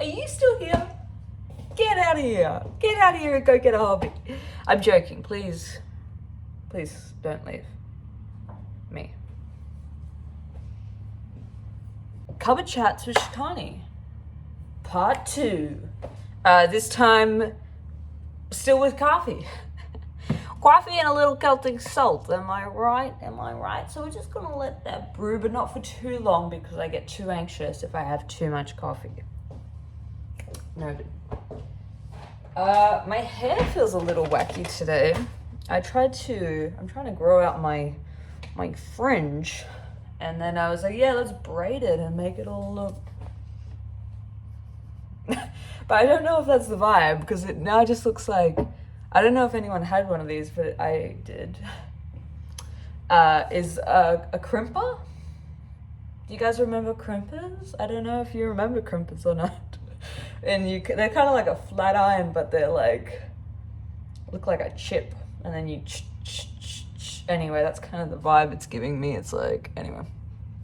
Are you still here? Get out of here. Get out of here and go get a hobby. I'm joking. Please don't leave me. Cupboard Chats with Shikani. Part 2. This time, still with coffee. Coffee and a little Celtic salt. Am I right? So we're just gonna let that brew, but not for too long because I get too anxious if I have too much coffee. Noted. My hair feels a little wacky today. I'm trying to grow out my fringe, and then I was like, yeah, let's braid it and make it all look. But I don't know if that's the vibe because it now just looks like, I don't know if anyone had one of these, but I did. Is a crimper? Do you guys remember crimpers? I don't know if you remember crimpers or not. And they're kind of like a flat iron, but they're like, look like a chip. And then you anyway, that's kind of the vibe it's giving me. It's like, anyway,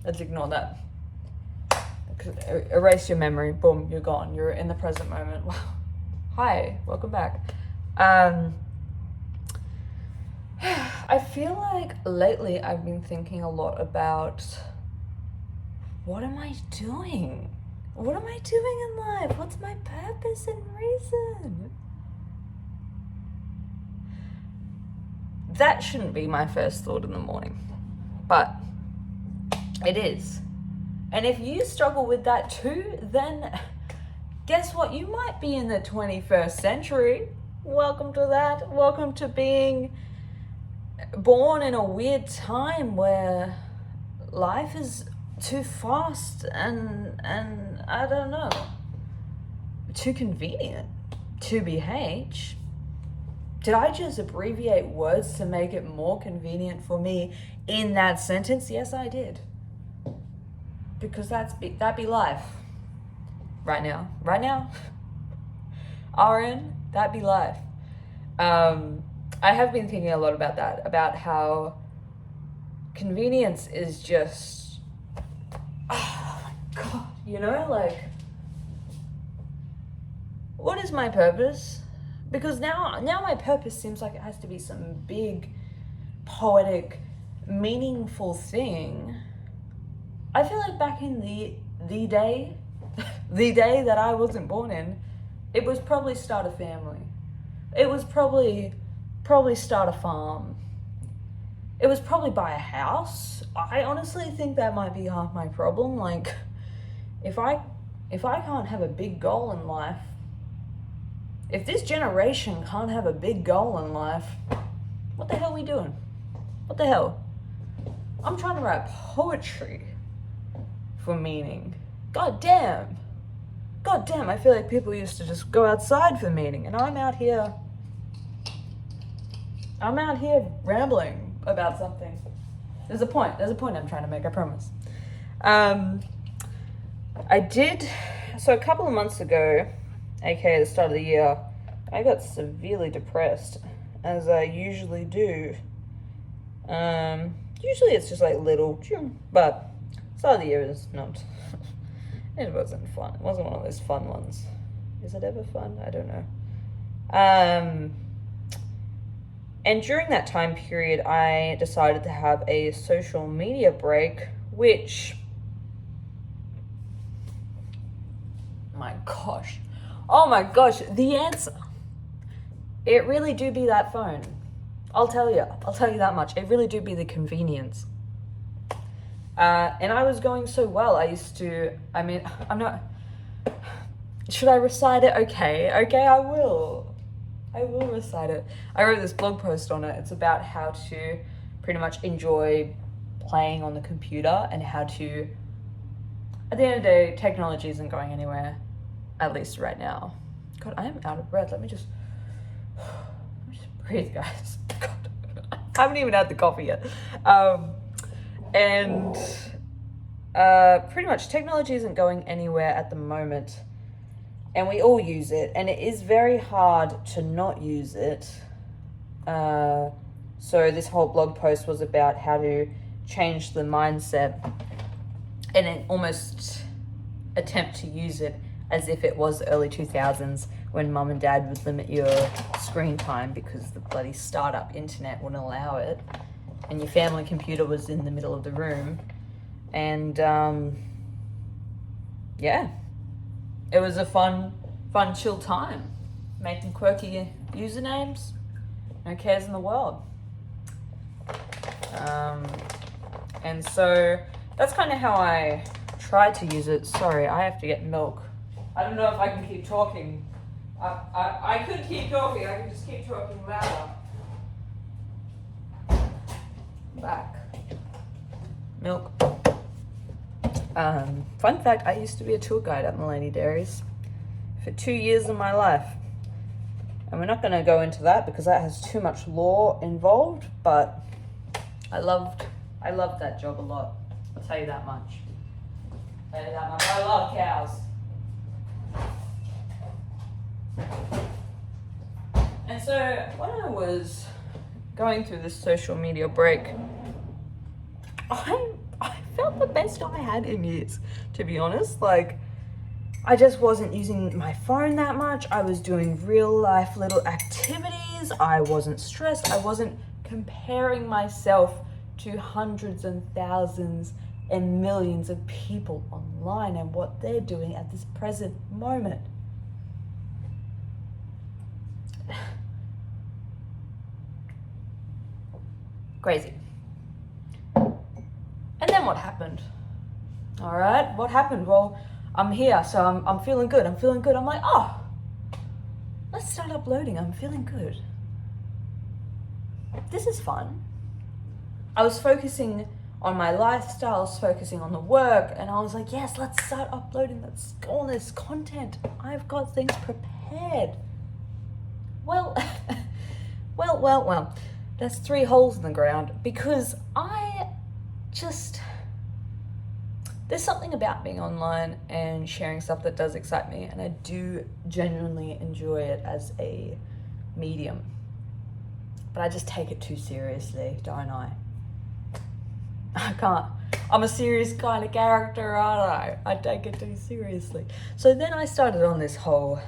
let's ignore that. Erase your memory. Boom, you're gone. You're in the present moment. Wow. Hi, welcome back. I feel like lately I've been thinking a lot about what am I doing? What am I doing in life? What's my purpose and reason? That shouldn't be my first thought in the morning, but it is. And if you struggle with that too, then guess what? You might be in the 21st century. Welcome to that. Welcome to being born in a weird time where life is too fast and I don't know, too convenient. To BH. Did I just abbreviate words to make it more convenient for me in that sentence? Yes, I did. Because that'd be life. Right now. RN, that'd be life. I have been thinking a lot about that, about how convenience is just, oh my God, like, what is my purpose? Because now my purpose seems like it has to be some big, poetic, meaningful thing. I feel like back in the day that I wasn't born in, it was probably start a family. It was probably start a farm. It was probably buy a house. I honestly think that might be half my problem. Like, if I can't have a big goal in life, if this generation can't have a big goal in life, what the hell are we doing? What the hell? I'm trying to write poetry for meaning. God damn, I feel like people used to just go outside for meaning, and I'm out here rambling about something. There's a point I'm trying to make, I promise. So a couple of months ago, aka the start of the year, I got severely depressed, as I usually do. Usually it's just like little, but start of the year is not, it wasn't fun. It wasn't one of those fun ones. Is it ever fun? I don't know. And during that time period, I decided to have a social media break, which, oh my gosh, the answer. It really do be that phone. I'll tell you that much. It really do be the convenience. And I was going so well. Should I recite it? Okay, I will recite it. I wrote this blog post on it. It's about how to pretty much enjoy playing on the computer and how to, at the end of the day, technology isn't going anywhere, at least right now. God, I am out of breath. Let me just breathe, guys. God, I haven't even had the coffee yet. Pretty much technology isn't going anywhere at the moment, and we all use it, and it is very hard to not use it. So this whole blog post was about how to change the mindset and then almost attempt to use it as if it was early 2000s when mum and dad would limit your screen time because the bloody startup internet wouldn't allow it, and your family computer was in the middle of the room. And yeah, it was a fun chill time, making quirky usernames, no cares in the world. And so that's kind of how I tried to use it. Sorry, I have to get milk. I don't know if I can keep talking. I could keep talking. I could just keep talking louder. Back. Milk. Fun fact, I used to be a tour guide at Millennium Dairies for 2 years of my life. And we're not going to go into that because that has too much law involved, but I loved that job a lot. I'll tell you that much. I love cows. And so when I was going through this social media break, I felt the best I had in years, to be honest. Like, I just wasn't using my phone that much. I was doing real life little activities. I wasn't stressed. I wasn't comparing myself to hundreds and thousands and millions of people online and what they're doing at this present moment. Crazy. And then what happened? All right, what happened? Well, I'm here, so I'm feeling good. I'm like, oh, let's start uploading. I'm feeling good. This is fun. I was focusing on my lifestyle, I was focusing on the work, and I was like, yes, let's start uploading. Let's go on this content. I've got things prepared. Well, well. There's 3 holes in the ground because there's something about being online and sharing stuff that does excite me, and I do genuinely enjoy it as a medium. But I just take it too seriously, don't I? I can't. I'm a serious kind of character, aren't I? I take it too seriously. So then I started on this whole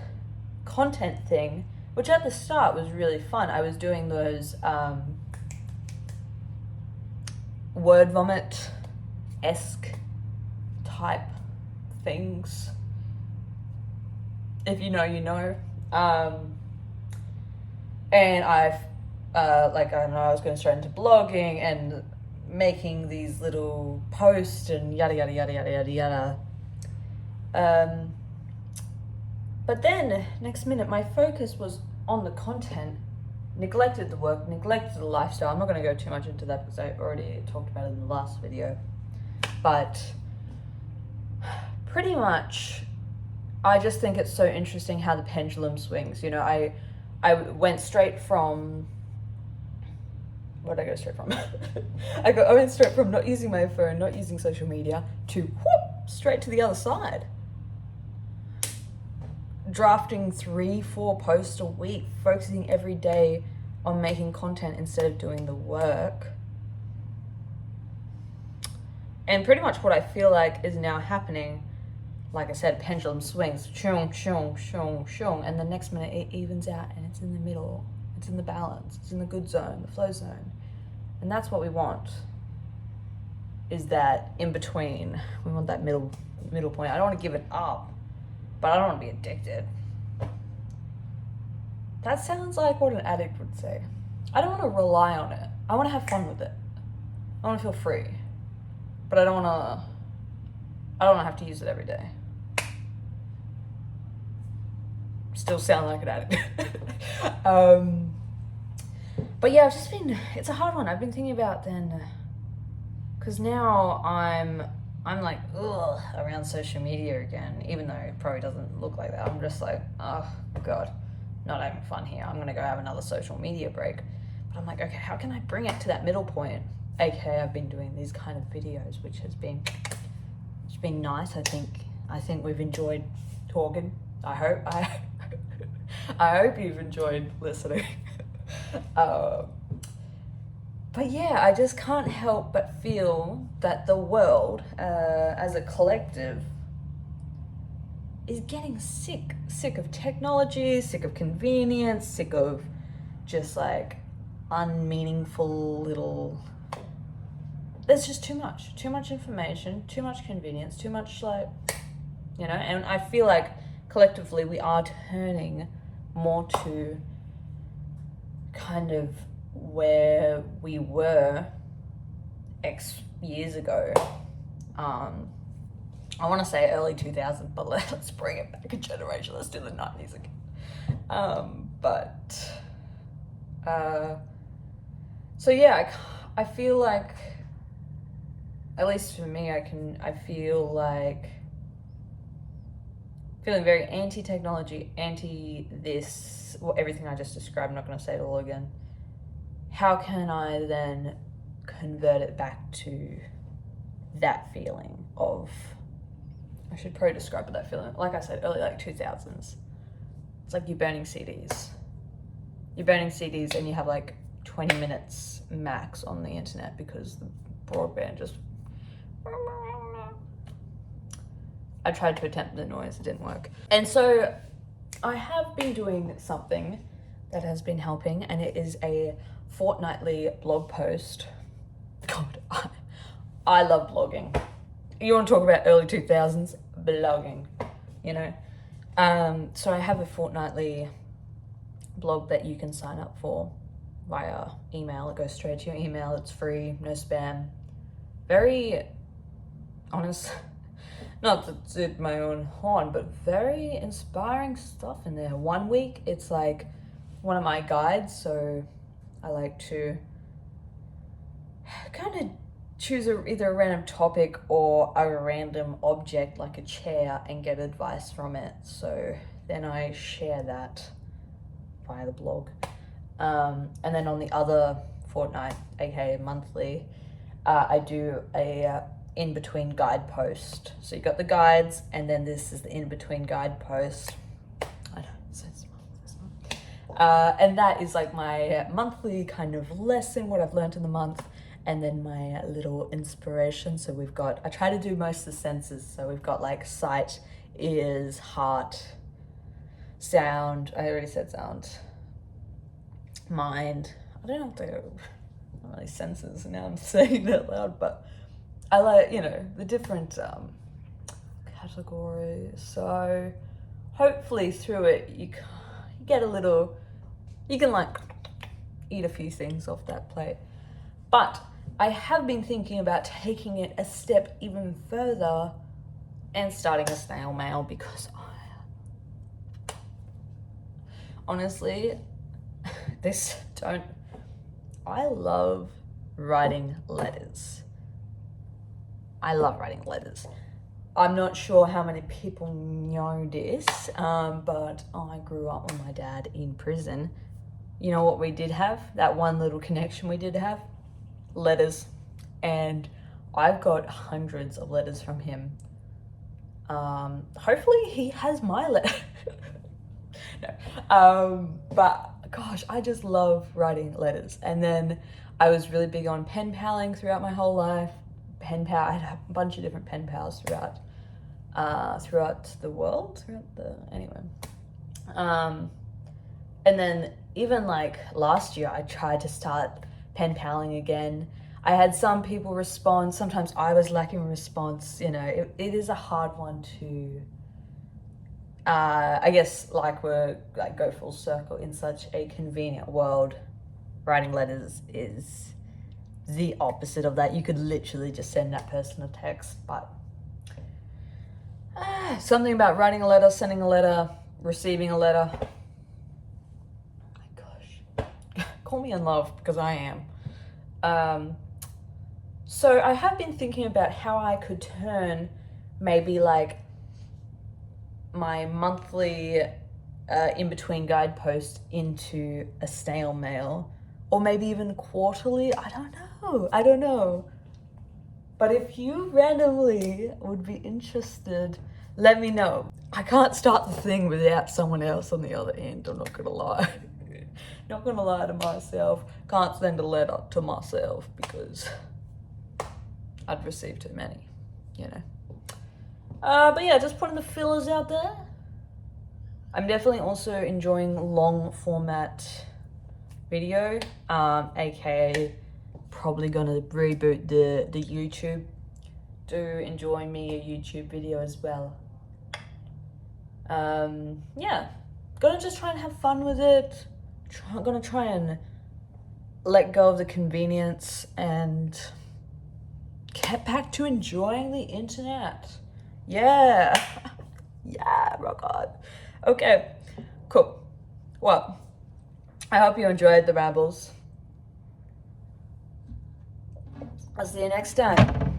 content thing, which at the start was really fun. I was doing those word vomit-esque type things. If you know, you know. And I was going straight into blogging and making these little posts and yada yada yada yada yada yada. But then next minute my focus was on the content, neglected the work, neglected the lifestyle. I'm not going to go too much into that because I already talked about it in the last video. But pretty much I just think it's so interesting how the pendulum swings. You know, I went straight from, where did I go straight from? I went straight from not using my phone, not using social media, to straight to the other side. Drafting 3-4 posts a week, focusing every day on making content instead of doing the work. And pretty much what I feel like is now happening, like I said, pendulum swings, shung, shung, shung, shung, and the next minute it evens out and it's in the middle. It's in the balance. It's in the good zone, the flow zone. And that's what we want, is that in between. We want that middle point. I don't want to give it up, but I don't want to be addicted. That sounds like what an addict would say. I don't want to rely on it. I want to have fun with it. I want to feel free, but I don't want to have to use it every day. Still sound like an addict. But yeah, it's a hard one. I've been thinking about then, because now I'm like, ugh, around social media again, even though it probably doesn't look like that. I'm just like, oh God, not having fun here. I'm gonna go have another social media break. But I'm like, okay, how can I bring it to that middle point? AKA I've been doing these kind of videos, which has been, it's been nice. I think we've enjoyed talking. I hope you've enjoyed listening. But yeah, I just can't help but feel that the world, as a collective, is getting sick of technology, sick of convenience, sick of just like unmeaningful little, there's just too much information, too much convenience, too much like, you know, and I feel like collectively we are turning more to kind of where we were X years ago. I want to say early 2000s, but let's bring it back a generation. Let's do the 90s again. So yeah, I feel like, at least for me, I feel like feeling very anti-technology, anti this, well, everything I just described. I'm not going to say it all again. How can I then convert it back to that feeling of, I should probably describe that feeling, like I said earlier, like 2000s. It's like you're burning CDs. You're burning CDs and you have like 20 minutes max on the internet because the broadband just... I tried to attempt the noise, it didn't work. And so I have been doing something that has been helping, and it is a fortnightly blog post. God, I love blogging. You want to talk about early 2000s? Blogging, you know? So I have a fortnightly blog that you can sign up for via email. It goes straight to your email. It's free, no spam. Very honest, not to toot my own horn, but very inspiring stuff in there. One week, it's like one of my guides, so I like to kind of choose either a random topic or a random object like a chair and get advice from it. So then I share that via the blog. And then on the other fortnight, aka monthly, I do a in-between guide post. So you got the guides, and then this is the in-between guide post. I know, so smart. And that is like my monthly kind of lesson, what I've learned in the month, and then my little inspiration. So we've got, I try to do most of the senses. So we've got like sight, ears, heart, sound. I already said sound. Mind. I don't know if they're not really senses now I'm saying that loud, but I like, you know, the different categories. So hopefully through it, you get a little, you can like eat a few things off that plate. But I have been thinking about taking it a step even further and starting a snail mail, because honestly, I love writing letters. I love writing letters. I'm not sure how many people know this, but I grew up with my dad in prison. You know what we did have? That one little connection we did have? Letters. And I've got hundreds of letters from him. Hopefully he has my letter. No. But gosh, I just love writing letters. And then I was really big on pen paling throughout my whole life. I had a bunch of different pen pals throughout the world, anyway. And then even like last year, I tried to start pen paling again. I had some people respond. Sometimes I was lacking response. You know, it is a hard one to, I guess, like we're like go full circle in such a convenient world. Writing letters is the opposite of that. You could literally just send that person a text, but something about writing a letter, sending a letter, receiving a letter. Oh my gosh. Call me in love, because I am. So I have been thinking about how I could turn maybe like my monthly in-between guide post into a snail mail, or maybe even quarterly. I don't know. But if you randomly would be interested, let me know. I can't start the thing without someone else on the other end, I'm not gonna lie. Not gonna lie to myself. Can't send a letter to myself because I'd receive too many, you know. But yeah, just putting the fillers out there. I'm definitely also enjoying long format video, aka probably gonna reboot the YouTube. Do enjoy me a YouTube video as well. Yeah, gonna just try and have fun with it. Gonna try and let go of the convenience and get back to enjoying the internet. Yeah. Yeah, rock on. Okay, cool. Well, I hope you enjoyed the rambles. I'll see you next time.